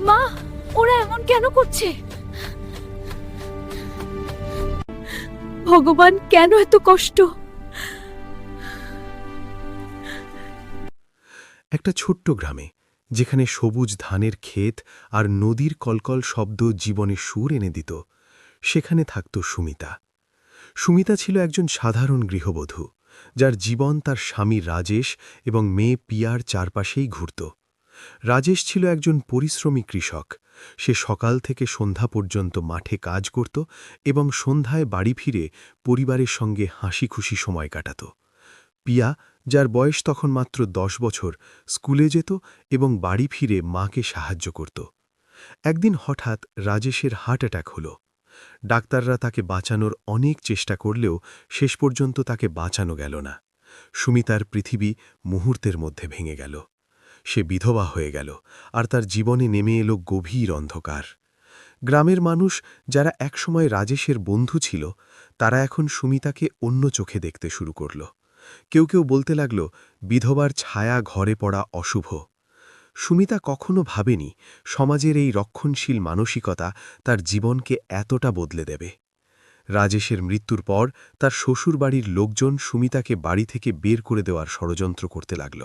মা, ওরা এমন কেন করছে? ভগবান, কেন এত কষ্ট? একটা ছোট্ট গ্রামে, যেখানে সবুজ ধানের ক্ষেত আর নদীর কলকল শব্দ জীবনে সুর এনে দিত, সেখানে থাকত সুমিতা। সুমিতা ছিল একজন সাধারণ গৃহবধূ, যার জীবন তার স্বামী রাজেশ এবং মেয়ে পিয়ার চারপাশেই ঘুরত। রাজেশ ছিল একজন পরিশ্রমী কৃষক। সে সকাল থেকে সন্ধ্যা পর্যন্ত মাঠে কাজ করত এবং সন্ধ্যায় বাড়ি ফিরে পরিবারের সঙ্গে হাসি খুশি সময় কাটাত। পিয়া, যার বয়স তখন মাত্র 10 বছর, স্কুলে যেত এবং বাড়ি ফিরে মাকে সাহায্য করত। একদিন হঠাৎ রাজেশের হার্ট অ্যাটাক হল। ডাক্তাররা তাকে বাঁচানোর অনেক চেষ্টা করলেও শেষ পর্যন্ত তাকে বাঁচানো গেল না। সুমিতার পৃথিবী মুহূর্তের মধ্যে ভেঙে গেল। সে বিধবা হয়ে গেল, আর তার জীবনে নেমে এলো গভীর অন্ধকার। গ্রামের মানুষ, যারা একসময় রাজেশের বন্ধু ছিল, তারা এখন সুমিতাকে অন্য চোখে দেখতে শুরু করল। কেউ কেউ বলতে লাগল, বিধবার ছায়া ঘরে পড়া অশুভ। সুমিতা কখনো ভাবেনি সমাজের এই রক্ষণশীল মানসিকতা তার জীবনকে এতটা বদলে দেবে। রাজেশের মৃত্যুর পর তার শ্বশুরবাড়ির লোকজন সুমিতাকে বাড়ি থেকে বের করে দেওয়ার ষড়যন্ত্র করতে লাগল।